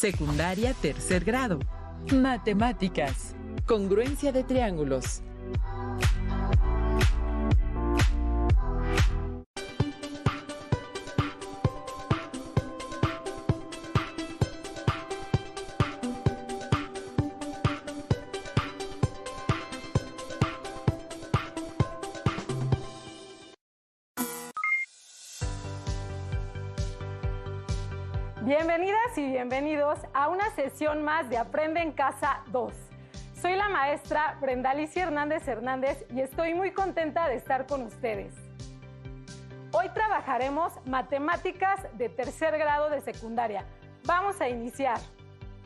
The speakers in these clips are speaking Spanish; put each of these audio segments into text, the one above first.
Secundaria tercer grado. Matemáticas. Congruencia de triángulos. Bienvenidas y bienvenidos a una sesión más de Aprende en Casa 2. Soy la maestra Brenda Alicia Hernández y estoy muy contenta de estar con ustedes. Hoy trabajaremos matemáticas de tercer grado de secundaria. Vamos a iniciar.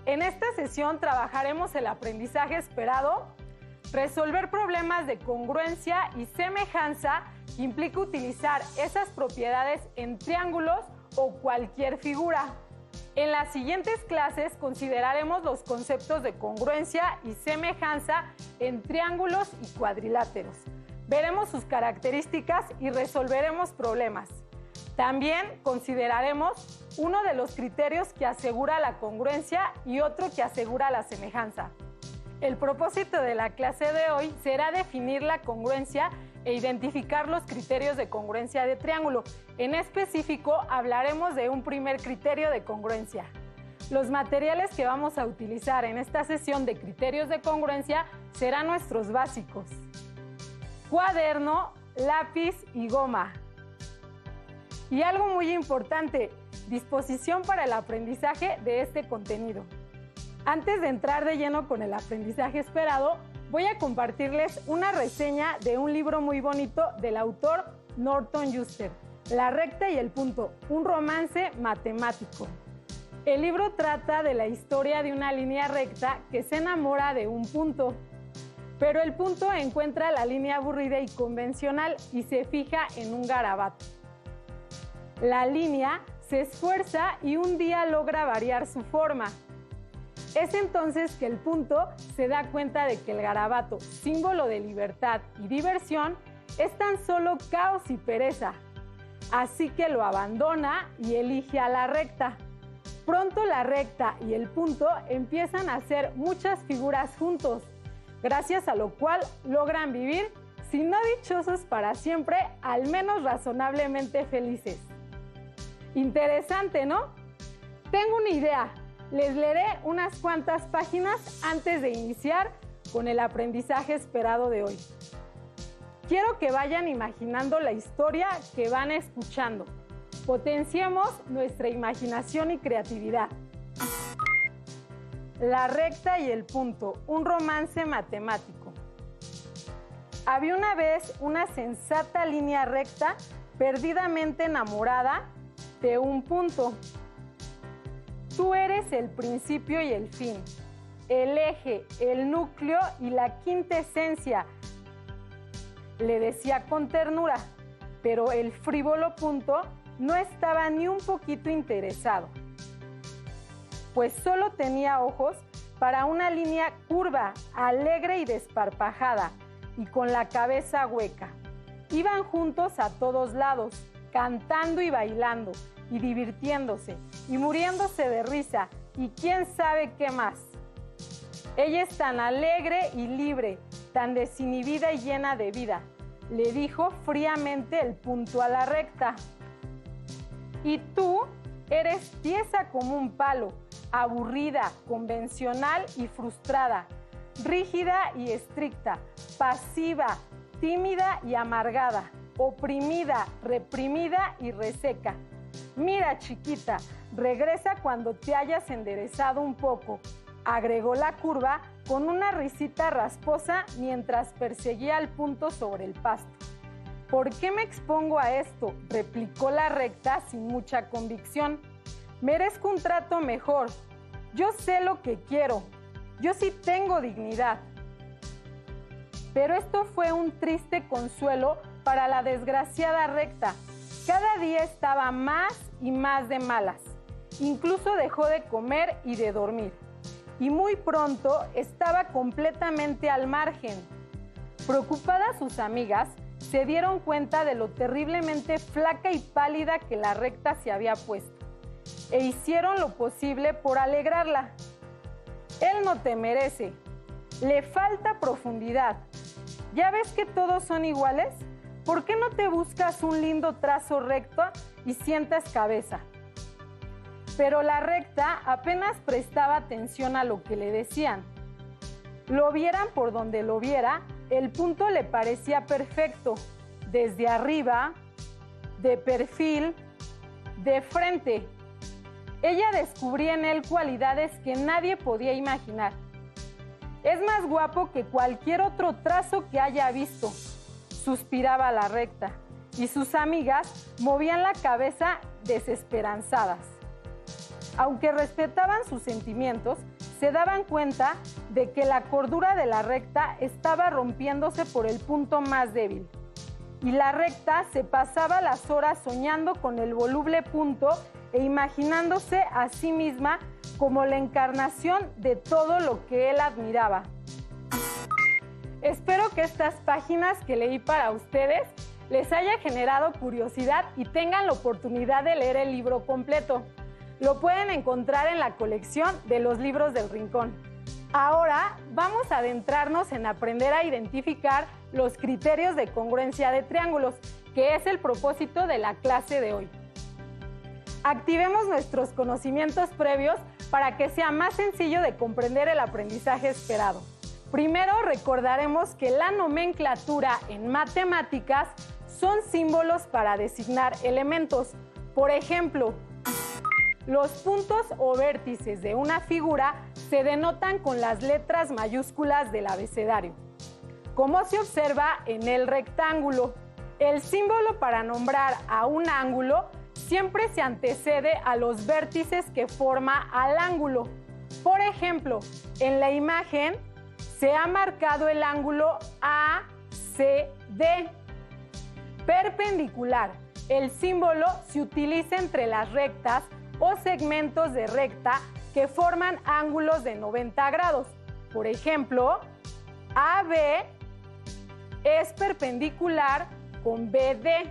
En esta sesión trabajaremos el aprendizaje esperado, resolver problemas de congruencia y semejanza que implica utilizar esas propiedades en triángulos o cualquier figura. En las siguientes clases consideraremos los conceptos de congruencia y semejanza en triángulos y cuadriláteros. Veremos sus características y resolveremos problemas. También consideraremos uno de los criterios que asegura la congruencia y otro que asegura la semejanza. El propósito de la clase de hoy será definir la congruencia e identificar los criterios de congruencia de triángulo. En específico, hablaremos de un primer criterio de congruencia. Los materiales que vamos a utilizar en esta sesión de criterios de congruencia serán nuestros básicos: cuaderno, lápiz y goma. Y algo muy importante, disposición para el aprendizaje de este contenido. Antes de entrar de lleno con el aprendizaje esperado, voy a compartirles una reseña de un libro muy bonito del autor Norton Juster, La recta y el punto, un romance matemático. El libro trata de la historia de una línea recta que se enamora de un punto, pero el punto encuentra la línea aburrida y convencional y se fija en un garabato. La línea se esfuerza y un día logra variar su forma. Es entonces que el punto se da cuenta de que el garabato, símbolo de libertad y diversión, es tan solo caos y pereza. Así que lo abandona y elige a la recta. Pronto la recta y el punto empiezan a hacer muchas figuras juntos, gracias a lo cual logran vivir, si no dichosos para siempre, al menos razonablemente felices. Interesante, ¿no? Tengo una idea. Les leeré unas cuantas páginas antes de iniciar con el aprendizaje esperado de hoy. Quiero que vayan imaginando la historia que van escuchando. Potenciemos nuestra imaginación y creatividad. La recta y el punto, un romance matemático. Había una vez una sensata línea recta perdidamente enamorada de un punto. Tú eres el principio y el fin, el eje, el núcleo y la quintesencia, le decía con ternura, pero el frívolo punto no estaba ni un poquito interesado, pues solo tenía ojos para una línea curva, alegre y desparpajada, y con la cabeza hueca. Iban juntos a todos lados, cantando y bailando, y divirtiéndose, y muriéndose de risa, y quién sabe qué más. Ella es tan alegre y libre, tan desinhibida y llena de vida, le dijo fríamente el punto a la recta. Y tú eres tiesa como un palo, aburrida, convencional y frustrada, rígida y estricta, pasiva, tímida y amargada, oprimida, reprimida y reseca. Mira, chiquita, regresa cuando te hayas enderezado un poco, agregó la curva con una risita rasposa mientras perseguía al punto sobre el pasto. ¿Por qué me expongo a esto?, replicó la recta sin mucha convicción. Merezco un trato mejor. Yo sé lo que quiero. Yo sí tengo dignidad. Pero esto fue un triste consuelo para la desgraciada recta. Cada día estaba más y más de malas. Incluso dejó de comer y de dormir. Y muy pronto estaba completamente al margen. Preocupadas sus amigas, se dieron cuenta de lo terriblemente flaca y pálida que la recta se había puesto. e hicieron lo posible por alegrarla. Él no te merece. Le falta profundidad. ¿Ya ves que todos son iguales? ¿Por qué no te buscas un lindo trazo recto y sientas cabeza? Pero la recta apenas prestaba atención a lo que le decían. Lo vieran por donde lo viera, el punto le parecía perfecto, desde arriba, de perfil, de frente. Ella descubría en él cualidades que nadie podía imaginar. Es más guapo que cualquier otro trazo que haya visto, suspiraba la recta, y sus amigas movían la cabeza desesperanzadas. Aunque respetaban sus sentimientos, se daban cuenta de que la cordura de la recta estaba rompiéndose por el punto más débil. Y la recta se pasaba las horas soñando con el voluble punto e imaginándose a sí misma como la encarnación de todo lo que él admiraba. Espero que estas páginas que leí para ustedes les haya generado curiosidad y tengan la oportunidad de leer el libro completo. Lo pueden encontrar en la colección de los libros del Rincón. Ahora vamos a adentrarnos en aprender a identificar los criterios de congruencia de triángulos, que es el propósito de la clase de hoy. Activemos nuestros conocimientos previos para que sea más sencillo de comprender el aprendizaje esperado. Primero recordaremos que la nomenclatura en matemáticas son símbolos para designar elementos. Por ejemplo, los puntos o vértices de una figura se denotan con las letras mayúsculas del abecedario, como se observa en el rectángulo. El símbolo para nombrar a un ángulo siempre se antecede a los vértices que forma al ángulo. Por ejemplo, en la imagen se ha marcado el ángulo ACD. Perpendicular. El símbolo se utiliza entre las rectas o segmentos de recta que forman ángulos de 90 grados. Por ejemplo, AB es perpendicular con BD.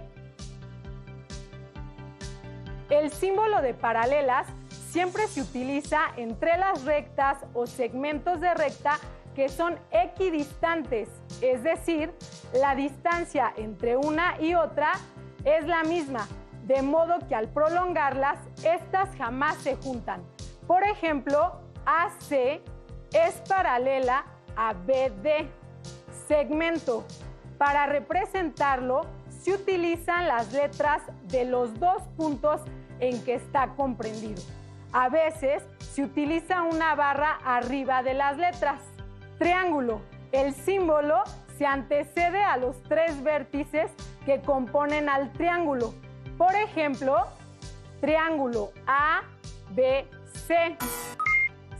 El símbolo de paralelas siempre se utiliza entre las rectas o segmentos de recta que son equidistantes, es decir, la distancia entre una y otra es la misma, de modo que al prolongarlas, estas jamás se juntan. Por ejemplo, AC es paralela a BD. Segmento. Para representarlo, se utilizan las letras de los dos puntos en que está comprendido. A veces se utiliza una barra arriba de las letras. Triángulo. El símbolo se antecede a los tres vértices que componen al triángulo. Por ejemplo, triángulo ABC.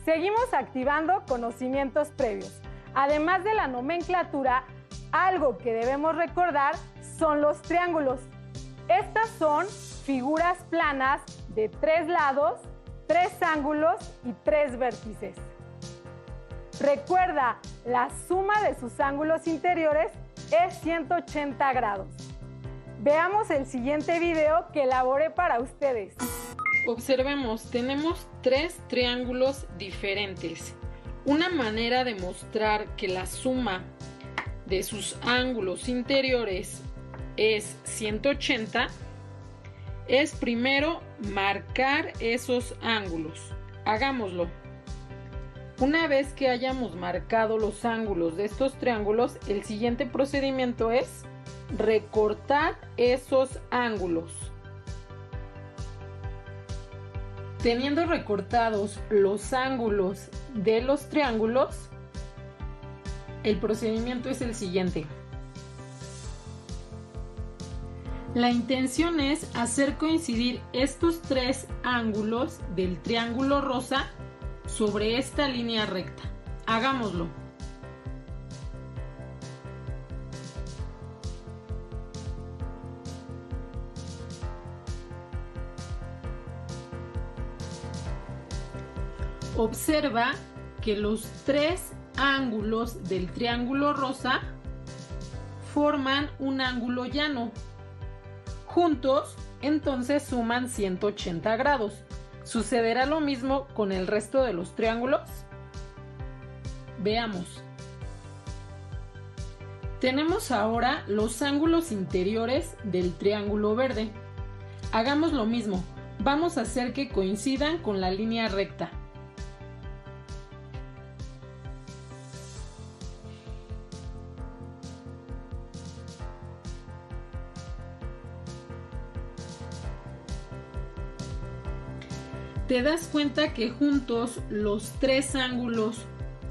Seguimos activando conocimientos previos. Además de la nomenclatura, algo que debemos recordar son los triángulos. Estas son figuras planas de 3 lados, 3 ángulos y 3 vértices. Recuerda, la suma de sus ángulos interiores es 180 grados. Veamos el siguiente video que elaboré para ustedes. Observemos, tenemos 3 triángulos diferentes. Una manera de mostrar que la suma de sus ángulos interiores es 180 es primero marcar esos ángulos. Hagámoslo. Una vez que hayamos marcado los ángulos de estos triángulos, el siguiente procedimiento es recortar esos ángulos. Teniendo recortados los ángulos de los triángulos, el procedimiento es el siguiente. La intención es hacer coincidir estos 3 ángulos del triángulo rosa sobre esta línea recta. Hagámoslo. Observa que los 3 ángulos del triángulo rosa forman un ángulo llano. Juntos, entonces suman 180 grados. ¿Sucederá lo mismo con el resto de los triángulos? Veamos. Tenemos ahora los ángulos interiores del triángulo verde. Hagamos lo mismo. Vamos a hacer que coincidan con la línea recta. ¿Te das cuenta que juntos los tres ángulos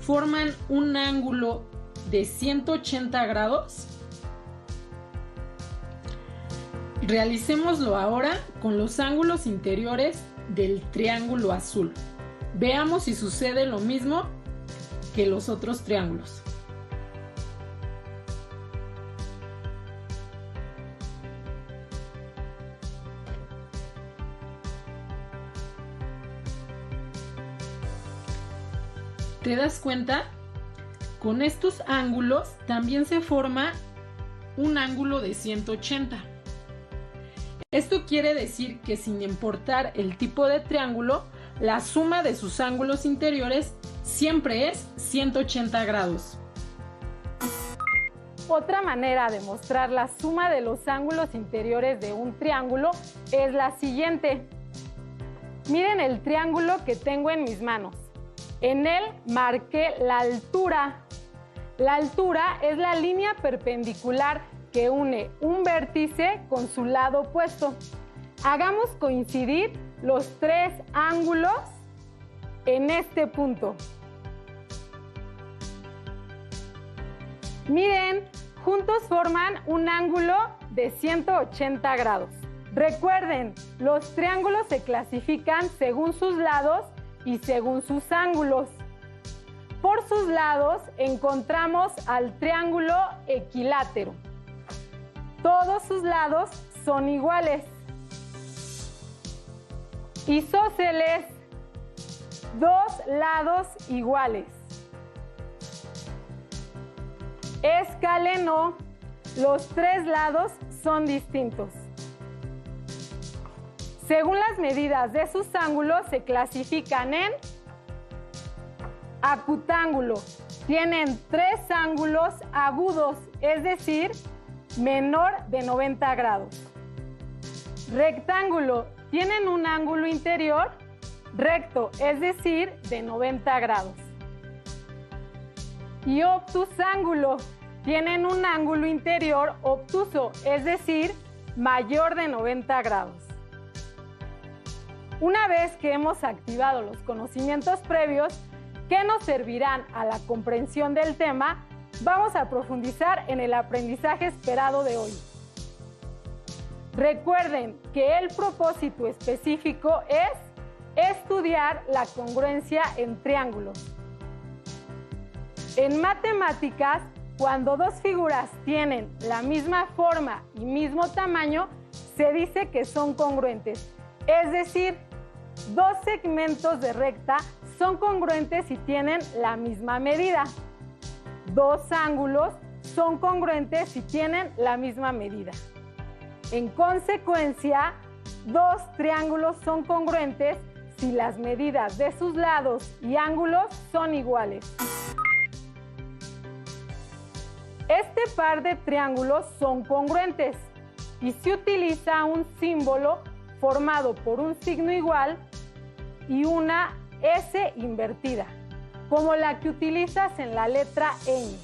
forman un ángulo de 180 grados? Realicémoslo ahora con los ángulos interiores del triángulo azul. Veamos si sucede lo mismo que los otros triángulos. ¿Te das cuenta? Con estos ángulos también se forma un ángulo de 180. Esto quiere decir que sin importar el tipo de triángulo, la suma de sus ángulos interiores siempre es 180 grados. Otra manera de mostrar la suma de los ángulos interiores de un triángulo es la siguiente. Miren el triángulo que tengo en mis manos. En él marqué la altura. La altura es la línea perpendicular que une un vértice con su lado opuesto. Hagamos coincidir los tres ángulos en este punto. Miren, juntos forman un ángulo de 180 grados. Recuerden, los triángulos se clasifican según sus lados y según sus ángulos. Por sus lados encontramos al triángulo equilátero. Todos sus lados son iguales. Isósceles, dos lados iguales. Escaleno, los tres lados son distintos. Según las medidas de sus ángulos se clasifican en acutángulo. Tienen tres ángulos agudos, es decir, menor de 90 grados. Rectángulo. Tienen un ángulo interior recto, es decir, de 90 grados. Y obtusángulo. Tienen un ángulo interior obtuso, es decir, mayor de 90 grados. Una vez que hemos activado los conocimientos previos que nos servirán a la comprensión del tema, vamos a profundizar en el aprendizaje esperado de hoy. Recuerden que el propósito específico es estudiar la congruencia en triángulos. En matemáticas, cuando dos figuras tienen la misma forma y mismo tamaño, se dice que son congruentes. Es decir, dos segmentos de recta son congruentes si tienen la misma medida. Dos ángulos son congruentes si tienen la misma medida. En consecuencia, dos triángulos son congruentes si las medidas de sus lados y ángulos son iguales. Este par de triángulos son congruentes y se utiliza un símbolo formado por un signo igual y una S invertida, como la que utilizas en la letra ñ.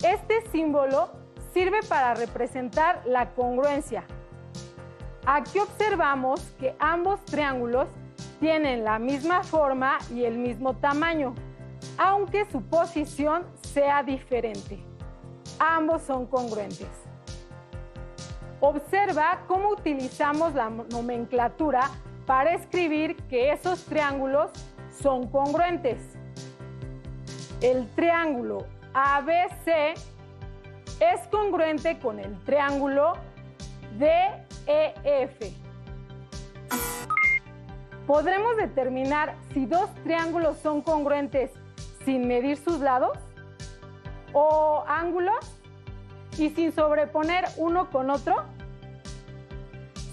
Este símbolo sirve para representar la congruencia. Aquí observamos que ambos triángulos tienen la misma forma y el mismo tamaño, aunque su posición sea diferente. Ambos son congruentes. Observa cómo utilizamos la nomenclatura para escribir que esos triángulos son congruentes. El triángulo ABC es congruente con el triángulo DEF. ¿Podremos determinar si dos triángulos son congruentes sin medir sus lados o ángulos y sin sobreponer uno con otro?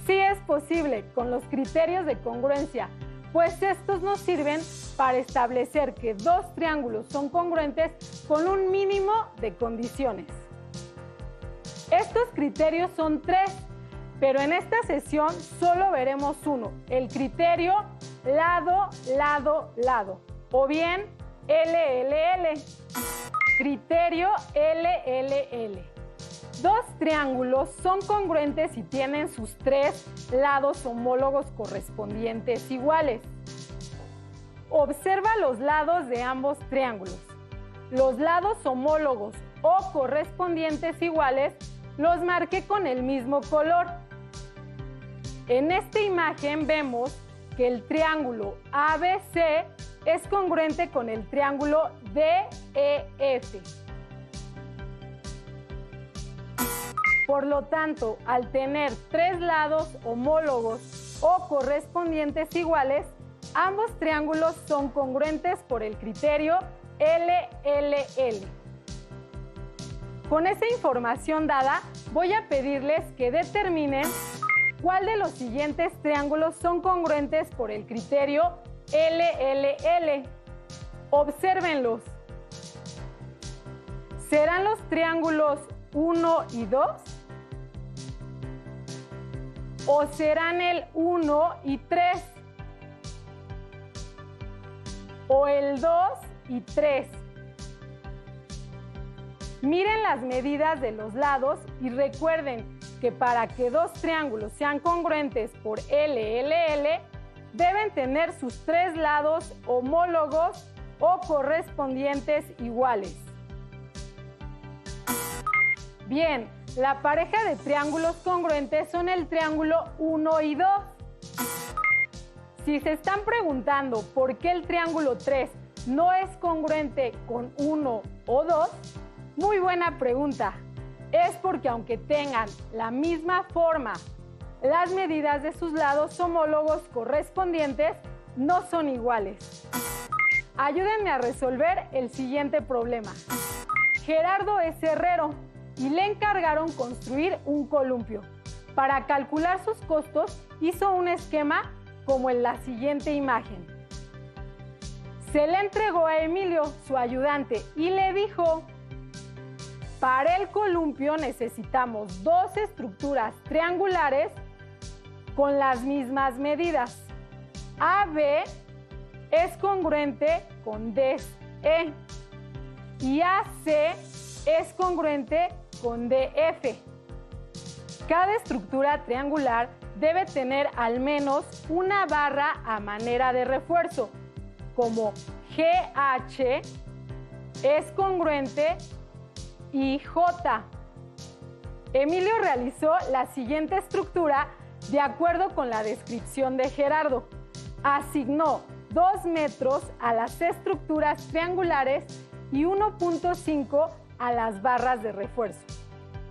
Sí es posible con los criterios de congruencia, pues estos nos sirven para establecer que dos triángulos son congruentes con un mínimo de condiciones. Estos criterios son 3, pero en esta sesión solo veremos uno, el criterio lado, lado, lado, o bien LLL. Criterio LLL. Dos triángulos son congruentes si tienen sus 3 lados homólogos correspondientes iguales. Observa los lados de ambos triángulos. Los lados homólogos o correspondientes iguales los marqué con el mismo color. En esta imagen vemos que el triángulo ABC es congruente con el triángulo DEF. Por lo tanto, al tener 3 lados homólogos o correspondientes iguales, ambos triángulos son congruentes por el criterio LLL. Con esa información dada, voy a pedirles que determinen cuál de los siguientes triángulos son congruentes por el criterio LLL. Obsérvenlos. ¿Serán los triángulos 1 y 2? ¿O serán el 1 y 3? ¿O el 2 y 3? Miren las medidas de los lados y recuerden que para que dos triángulos sean congruentes por LLL, deben tener sus 3 lados homólogos o correspondientes iguales. Bien, la pareja de triángulos congruentes son el triángulo 1 y 2. Si se están preguntando por qué el triángulo 3 no es congruente con 1 o 2, muy buena pregunta. Es porque aunque tengan la misma forma, las medidas de sus lados homólogos correspondientes no son iguales. Ayúdenme a resolver el siguiente problema. Gerardo es herrero y le encargaron construir un columpio. Para calcular sus costos, hizo un esquema como en la siguiente imagen. Se le entregó a Emilio, su ayudante, y le dijo: para el columpio necesitamos 2 estructuras triangulares con las mismas medidas. AB es congruente con DE y AC es congruente con DF. Cada estructura triangular debe tener al menos una barra a manera de refuerzo, como GH es congruente y J. Emilio realizó la siguiente estructura de acuerdo con la descripción de Gerardo. Asignó 2 metros a las estructuras triangulares y 1.5 a las barras de refuerzo.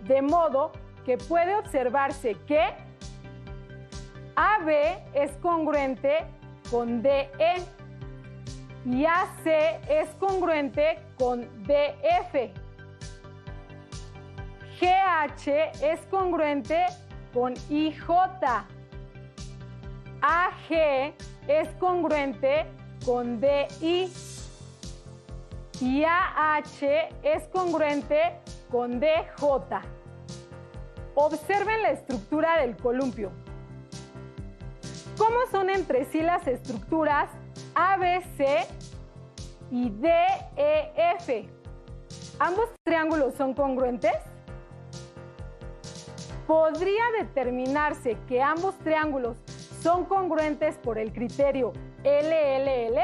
De modo que puede observarse que AB es congruente con DE y AC es congruente con DF. GH es congruente con IJ. AG es congruente con DI. Y AH es congruente con DJ. Observen la estructura del columpio. ¿Cómo son entre sí las estructuras ABC y DEF? ¿Ambos triángulos son congruentes? ¿Podría determinarse que ambos triángulos son congruentes por el criterio LLL?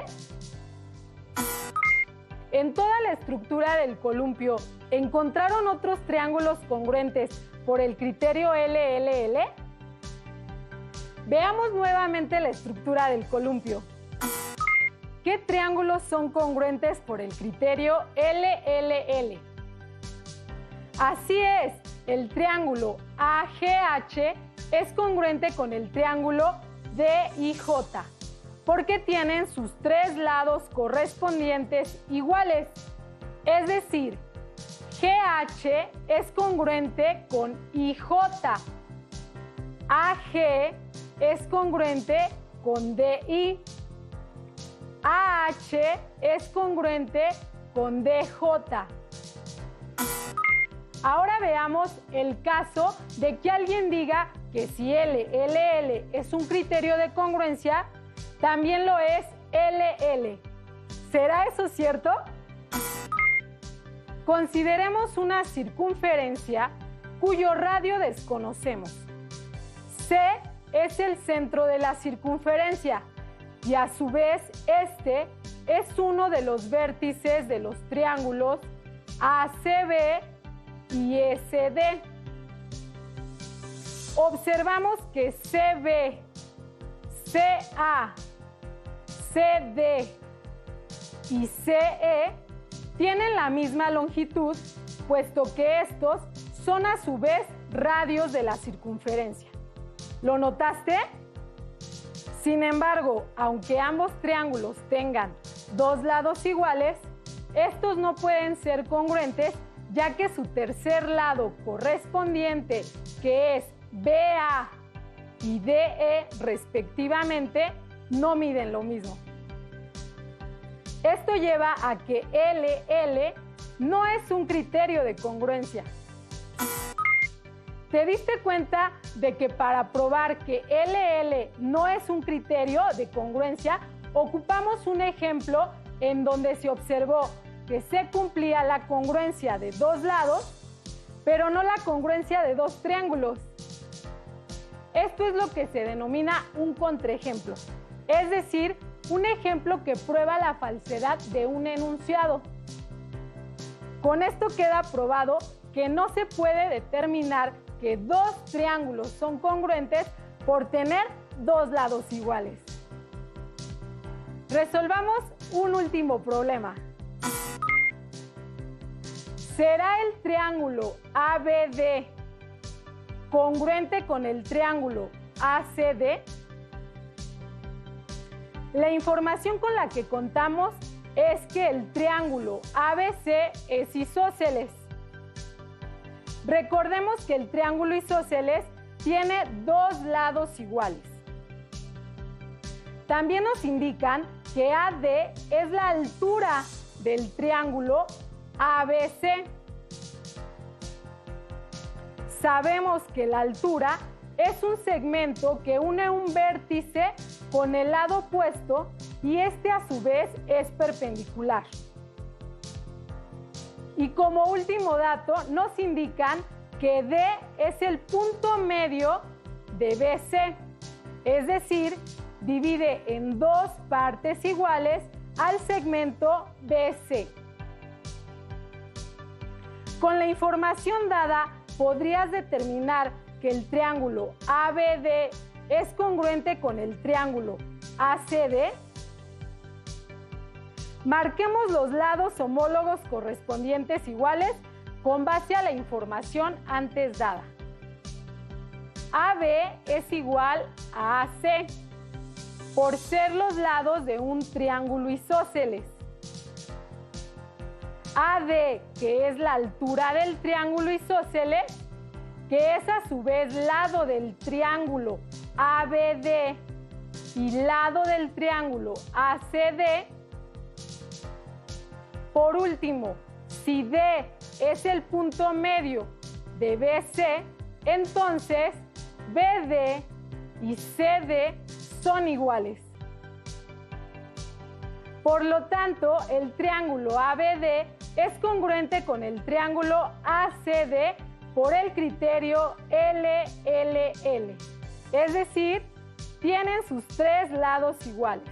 En toda la estructura del columpio, ¿encontraron otros triángulos congruentes por el criterio LLL? Veamos nuevamente la estructura del columpio. ¿Qué triángulos son congruentes por el criterio LLL? Así es, el triángulo AGH es congruente con el triángulo DIJ, porque tienen sus 3 lados correspondientes iguales. Es decir, GH es congruente con IJ AG es congruente con DI. AH es congruente con DJ. Ahora veamos el caso de que alguien diga que si LL es un criterio de congruencia, también lo es LL. ¿Será eso cierto? Consideremos una circunferencia cuyo radio desconocemos. C es el centro de la circunferencia y a su vez este es uno de los vértices de los triángulos ACB y SD. Observamos que CB, CA, CD y CE tienen la misma longitud, puesto que estos son a su vez radios de la circunferencia. ¿Lo notaste? Sin embargo, aunque ambos triángulos tengan dos lados iguales, estos no pueden ser congruentes, ya que su tercer lado correspondiente, que es BA y DE respectivamente, no miden lo mismo. Esto lleva a que LL no es un criterio de congruencia. ¿Te diste cuenta de que para probar que LL no es un criterio de congruencia, ocupamos un ejemplo en donde se observó que se cumplía la congruencia de dos lados, pero no la congruencia de dos triángulos? Esto es lo que se denomina un contraejemplo, es decir, un ejemplo que prueba la falsedad de un enunciado. Con esto queda probado que no se puede determinar que dos triángulos son congruentes por tener dos lados iguales. Resolvamos un último problema. ¿Será el triángulo ABD congruente con el triángulo ACD? La información con la que contamos es que el triángulo ABC es isósceles. Recordemos que el triángulo isósceles tiene dos lados iguales. También nos indican que AD es la altura del triángulo ABC. Sabemos que la altura es un segmento que une un vértice con el lado opuesto y este a su vez es perpendicular. Y como último dato nos indican que D es el punto medio de BC, es decir, divide en dos partes iguales al segmento BC. Con la información dada, podrías determinar que el triángulo ABD es congruente con el triángulo ACD. Marquemos los lados homólogos correspondientes iguales con base a la información antes dada. AB es igual a AC por ser los lados de un triángulo isósceles. AD, que es la altura del triángulo isósceles, que es a su vez lado del triángulo ABD y lado del triángulo ACD. Por último, si D es el punto medio de BC, entonces BD y CD son iguales. Por lo tanto, el triángulo ABD es congruente con el triángulo ACD por el criterio LLL, es decir, tienen sus tres lados iguales.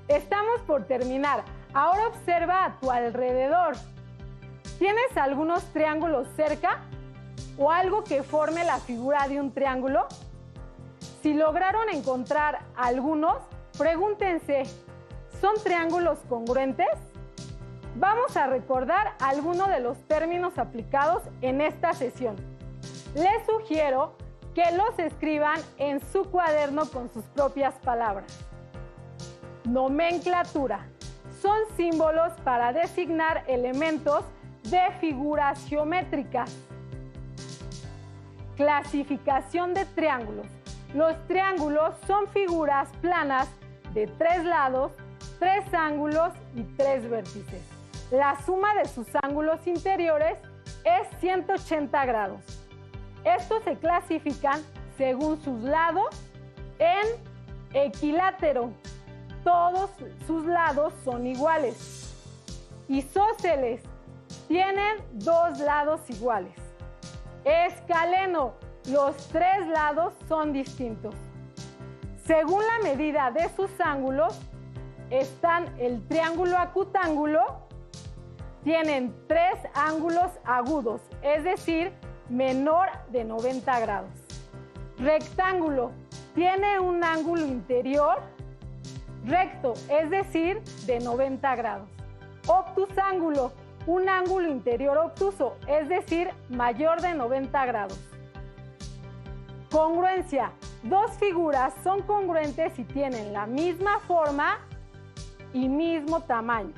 Estamos por terminar. Ahora observa a tu alrededor. ¿Tienes algunos triángulos cerca o algo que forme la figura de un triángulo? Si lograron encontrar algunos, pregúntense, ¿son triángulos congruentes? Vamos a recordar algunos de los términos aplicados en esta sesión. Les sugiero que los escriban en su cuaderno con sus propias palabras. Nomenclatura. Son símbolos para designar elementos de figuras geométricas. Clasificación de triángulos. Los triángulos son figuras planas de 3 lados, 3 ángulos y 3 vértices. La suma de sus ángulos interiores es 180 grados. Estos se clasifican según sus lados en equilátero. Todos sus lados son iguales. Isósceles tienen 2 lados iguales. Escaleno, los 3 lados son distintos. Según la medida de sus ángulos, están el triángulo acutángulo, tienen 3 ángulos agudos, es decir, menor de 90 grados. Rectángulo, tiene un ángulo interior recto, es decir, de 90 grados. Obtusángulo, un ángulo interior obtuso, es decir, mayor de 90 grados. Congruencia, 2 figuras son congruentes si tienen la misma forma y mismo tamaño,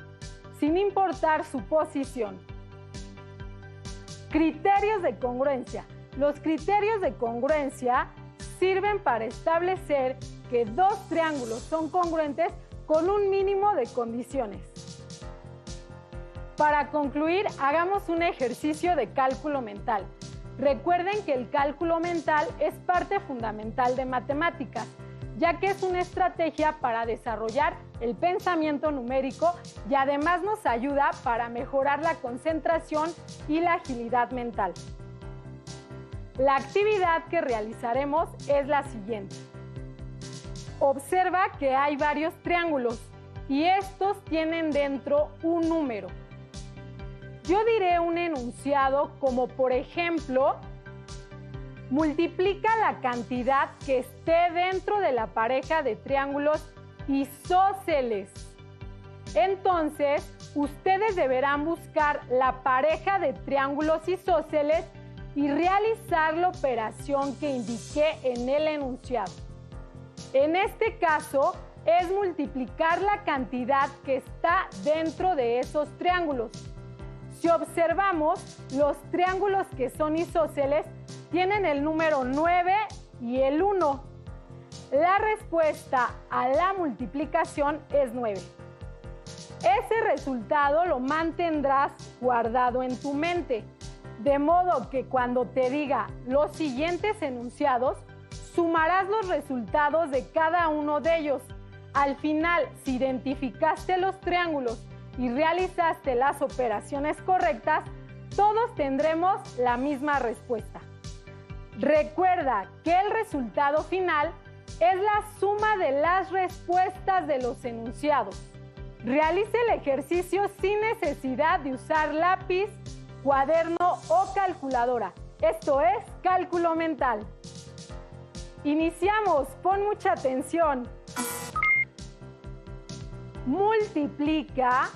sin importar su posición. Criterios de congruencia. Los criterios de congruencia sirven para establecer que 2 triángulos son congruentes con un mínimo de condiciones. Para concluir, hagamos un ejercicio de cálculo mental. Recuerden que el cálculo mental es parte fundamental de matemáticas, ya que es una estrategia para desarrollar el pensamiento numérico y además nos ayuda para mejorar la concentración y la agilidad mental. La actividad que realizaremos es la siguiente. Observa que hay varios triángulos y estos tienen dentro un número. Yo diré un enunciado como por ejemplo, multiplica la cantidad que esté dentro de la pareja de triángulos isósceles. Entonces, ustedes deberán buscar la pareja de triángulos isósceles y realizar la operación que indiqué en el enunciado. En este caso, es multiplicar la cantidad que está dentro de esos triángulos. Si observamos, los triángulos que son isósceles tienen el número 9 y el 1. La respuesta a la multiplicación es 9. Ese resultado lo mantendrás guardado en tu mente, de modo que cuando te diga los siguientes enunciados, sumarás los resultados de cada uno de ellos. Al final, si identificaste los triángulos y realizaste las operaciones correctas, todos tendremos la misma respuesta. Recuerda que el resultado final es la suma de las respuestas de los enunciados. Realice el ejercicio sin necesidad de usar lápiz, cuaderno o calculadora. Esto es cálculo mental. Iniciamos, pon mucha atención. Multiplica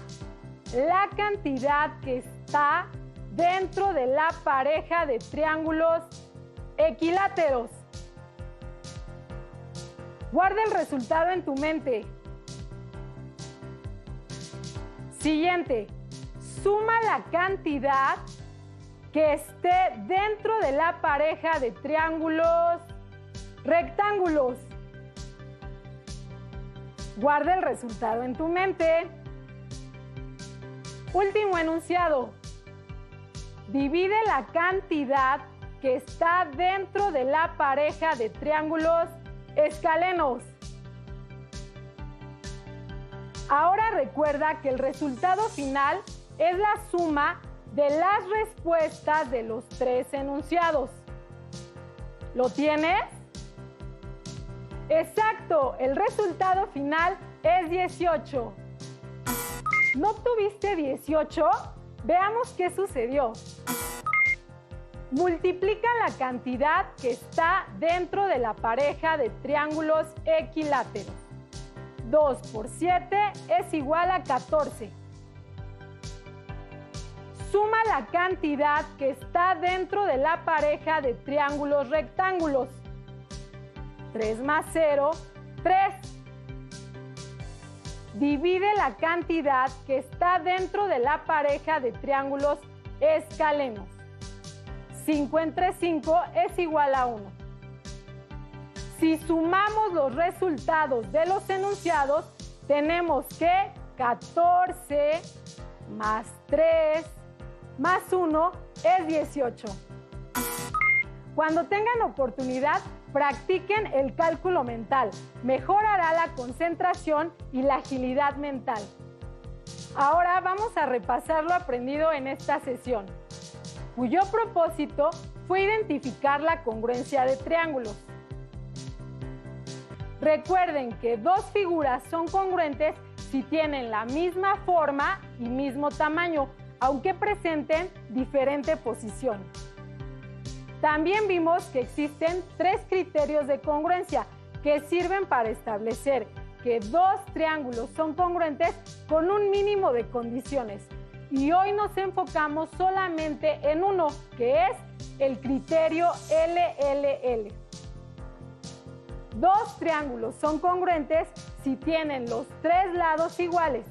la cantidad que está dentro de la pareja de triángulos equiláteros. Guarda el resultado en tu mente. Siguiente, suma la cantidad que esté dentro de la pareja de triángulos rectángulos. Guarda el resultado en tu mente. Último enunciado. Divide la cantidad que está dentro de la pareja de triángulos escalenos. Ahora recuerda que el resultado final es la suma de las respuestas de los 3 enunciados. ¿Lo tienes? Exacto, el resultado final es 18. ¿No obtuviste 18? Veamos qué sucedió. Multiplica la cantidad que está dentro de la pareja de triángulos equiláteros. 2 por 7 es igual a 14. Suma la cantidad que está dentro de la pareja de triángulos rectángulos. 3 más 0, 3. Divide la cantidad que está dentro de la pareja de triángulos escalenos. 5 entre 5 es igual a 1. Si sumamos los resultados de los enunciados, tenemos que 14 más 3 más 1 es 18. Cuando tengan oportunidad, practiquen el cálculo mental. Mejorará la concentración y la agilidad mental. Ahora vamos a repasar lo aprendido en esta sesión, cuyo propósito fue identificar la congruencia de triángulos. Recuerden que dos figuras son congruentes si tienen la misma forma y mismo tamaño, aunque presenten diferente posición. También vimos que existen 3 criterios de congruencia que sirven para establecer que dos triángulos son congruentes con un mínimo de condiciones. Y hoy nos enfocamos solamente en uno, que es el criterio LLL. Dos triángulos son congruentes si tienen los 3 lados iguales.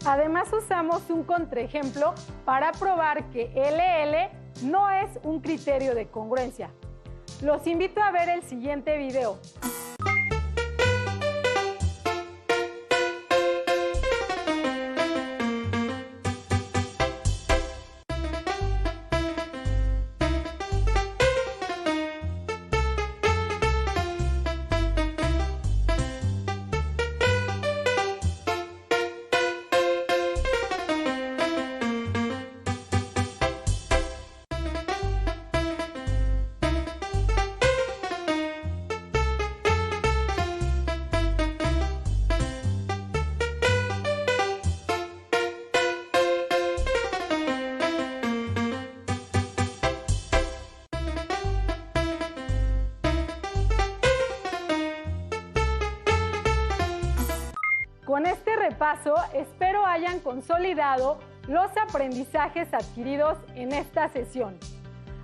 Además, usamos un contraejemplo para probar que LL no es un criterio de congruencia. Los invito a ver el siguiente video. Con este repaso, espero hayan consolidado los aprendizajes adquiridos en esta sesión.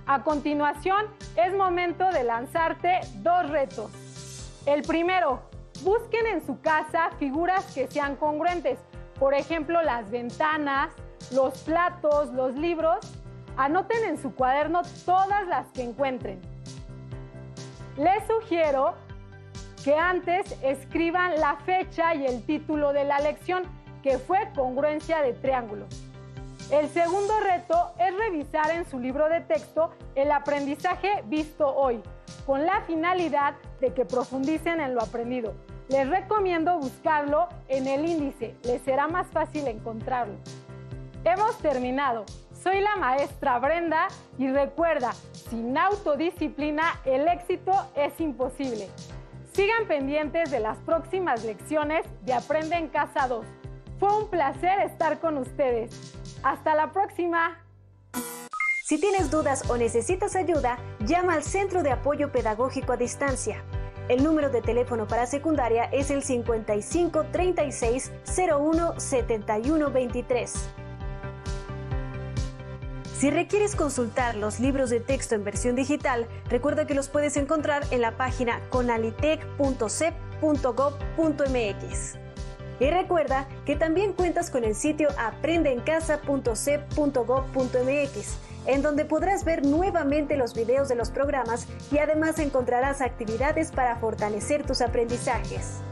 A continuación, es momento de lanzarte 2 retos. El primero, busquen en su casa figuras que sean congruentes. Por ejemplo, las ventanas, los platos, los libros. Anoten en su cuaderno todas las que encuentren. Les sugiero que antes escriban la fecha y el título de la lección, que fue congruencia de triángulos. El segundo reto es revisar en su libro de texto el aprendizaje visto hoy, con la finalidad de que profundicen en lo aprendido. Les recomiendo buscarlo en el índice, les será más fácil encontrarlo. Hemos terminado. Soy la maestra Brenda y recuerda, sin autodisciplina el éxito es imposible. Sigan pendientes de las próximas lecciones de Aprende en Casa 2. Fue un placer estar con ustedes. ¡Hasta la próxima! Si tienes dudas o necesitas ayuda, llama al Centro de Apoyo Pedagógico a Distancia. El número de teléfono para secundaria es el 55 36 01 71 23. Si requieres consultar los libros de texto en versión digital, recuerda que los puedes encontrar en la página conalitec.cep.gov.mx. Y recuerda que también cuentas con el sitio aprendeencasa.cep.gov.mx, en donde podrás ver nuevamente los videos de los programas y además encontrarás actividades para fortalecer tus aprendizajes.